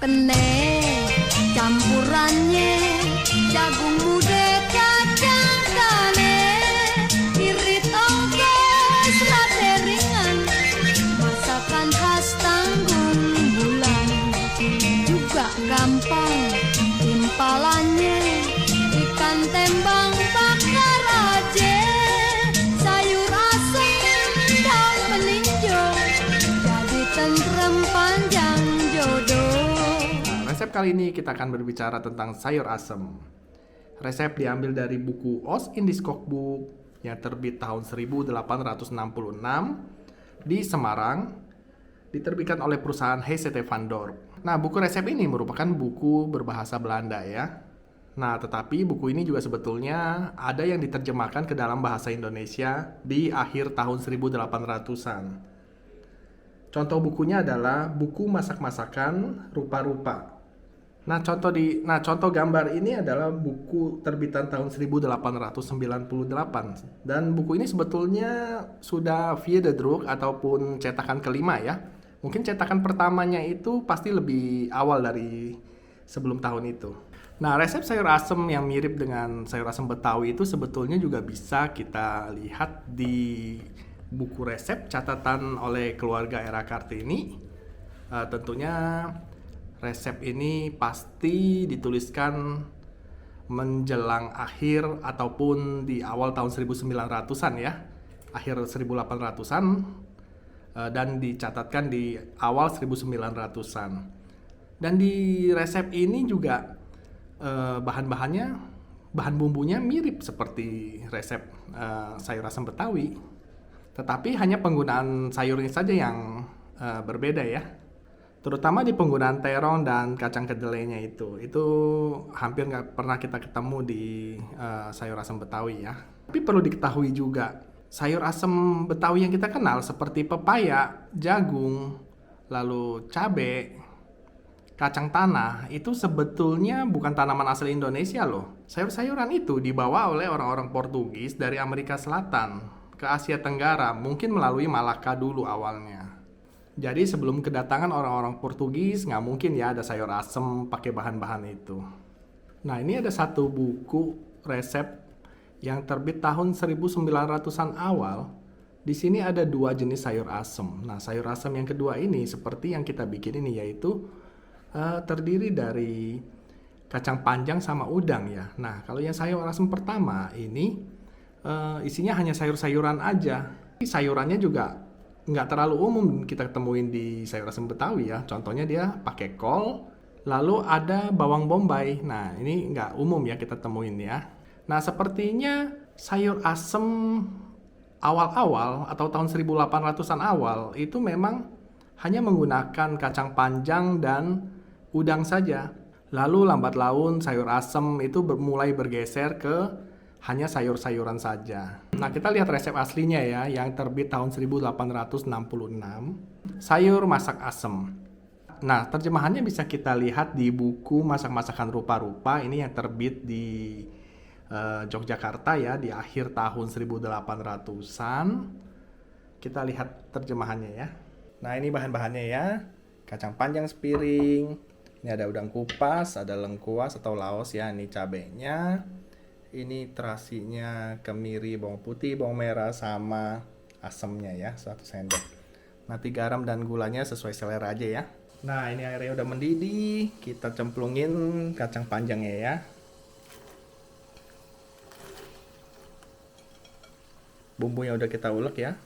kene campurannya jagung muda kacang tane irit ongkos late ringan masakan khas Tanggung Bulan juga gampang timpalannya ikan tembang bakar aja sayur asem daun melinjo jadi tentrem panjang jodoh. Resep kali ini kita akan berbicara tentang sayur asem. Resep diambil dari buku Oz Indies Cookbook yang terbit tahun 1866 di Semarang, diterbitkan oleh perusahaan HCT van Dorp. Nah, buku resep ini merupakan buku berbahasa Belanda ya. Nah, tetapi buku ini juga sebetulnya ada yang diterjemahkan ke dalam bahasa Indonesia di akhir tahun 1800-an. Contoh bukunya adalah buku masak-masakan rupa-rupa. Nah, contoh gambar ini adalah buku terbitan tahun 1898 dan buku ini sebetulnya sudah vierdedruk ataupun cetakan kelima ya. Mungkin cetakan pertamanya itu pasti lebih awal dari sebelum tahun itu. Nah, resep sayur asem yang mirip dengan sayur asem Betawi itu sebetulnya juga bisa kita lihat di buku resep catatan oleh keluarga Era Kartini. Tentunya resep ini pasti dituliskan menjelang akhir ataupun di awal tahun 1900-an ya. Akhir 1800-an dan dicatatkan di awal 1900-an. Dan di resep ini juga bahan bumbunya mirip seperti resep sayur asem Betawi. Tetapi hanya penggunaan sayurnya saja yang berbeda ya. Terutama di penggunaan terong dan kacang kedelainya itu hampir nggak pernah kita ketemu di sayur asem Betawi ya. Tapi perlu diketahui juga, sayur asem Betawi yang kita kenal seperti pepaya, jagung, lalu cabai, kacang tanah itu sebetulnya bukan tanaman asli Indonesia loh. Sayur-sayuran itu dibawa oleh orang-orang Portugis dari Amerika Selatan ke Asia Tenggara, mungkin melalui Malaka dulu awalnya. Jadi sebelum kedatangan orang-orang Portugis, nggak mungkin ya ada sayur asem pakai bahan-bahan itu. Nah, ini ada satu buku resep yang terbit tahun 1900-an awal. Di sini ada dua jenis sayur asem. Nah, sayur asem yang kedua ini seperti yang kita bikin ini, yaitu terdiri dari kacang panjang sama udang ya. Nah, kalau yang sayur asem pertama ini isinya hanya sayur-sayuran aja. Sayurannya juga nggak terlalu umum kita temuin di sayur asem Betawi ya. Contohnya dia pakai kol, lalu ada bawang bombay. Nah, ini nggak umum ya kita temuin ya. Nah, sepertinya sayur asem awal-awal atau tahun 1800-an awal itu memang hanya menggunakan kacang panjang dan udang saja. Lalu lambat laun sayur asem itu mulai bergeser ke hanya sayur-sayuran saja. Nah, kita lihat resep aslinya ya, yang terbit tahun 1866. Sayur masak asem. Nah, terjemahannya bisa kita lihat di buku Masak-masakan Rupa-rupa. Ini yang terbit di Yogyakarta ya, di akhir tahun 1800-an. Kita lihat terjemahannya ya. Nah, ini bahan-bahannya ya. Kacang panjang sepiring. Ini ada udang kupas, ada lengkuas atau laos ya. Ini cabenya. Ini terasinya, kemiri, bawang putih, bawang merah, sama asemnya ya, 1 sendok. Nanti garam dan gulanya sesuai selera aja ya. Nah, ini airnya udah mendidih, kita cemplungin kacang panjangnya ya. Bumbunya udah kita ulek ya.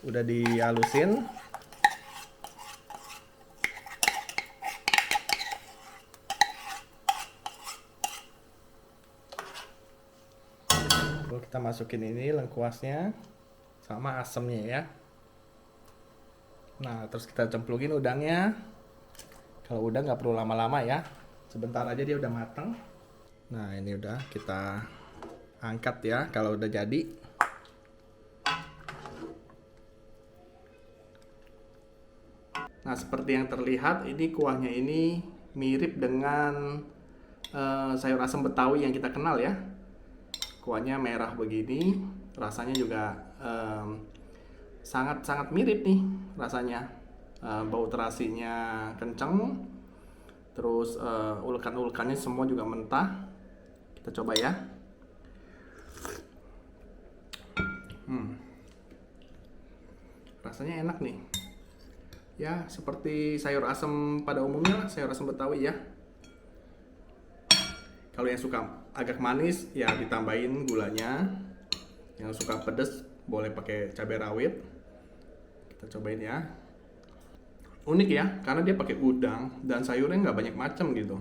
Udah dihalusin. Kita masukin ini lengkuasnya sama asemnya ya. Nah, terus kita cemplungin udangnya. Kalau udang nggak perlu lama-lama ya, sebentar aja dia udah matang. Nah, ini udah kita angkat ya kalau udah jadi. Nah, seperti yang terlihat ini kuahnya ini mirip dengan sayur asem Betawi yang kita kenal ya. Kuahnya merah begini, rasanya juga sangat-sangat mirip nih rasanya. bau terasinya kenceng, terus ulekan-ulekannya semua juga mentah. Kita coba ya. Rasanya enak nih. Ya, seperti sayur asem pada umumnya, sayur asem Betawi ya. Kalau yang suka agak manis ya ditambahin gulanya. Yang suka pedas boleh pakai cabai rawit. Kita cobain ya. Unik ya, karena dia pakai udang dan sayurnya nggak banyak macam gitu.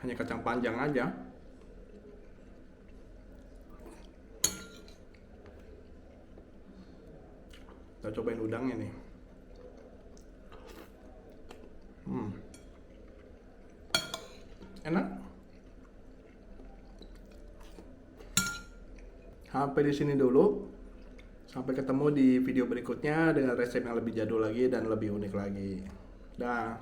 Hanya kacang panjang aja. Kita cobain udangnya nih. Enak. Sampai di sini dulu. Sampai ketemu di video berikutnya dengan resep yang lebih jadul lagi dan lebih unik lagi. Dah.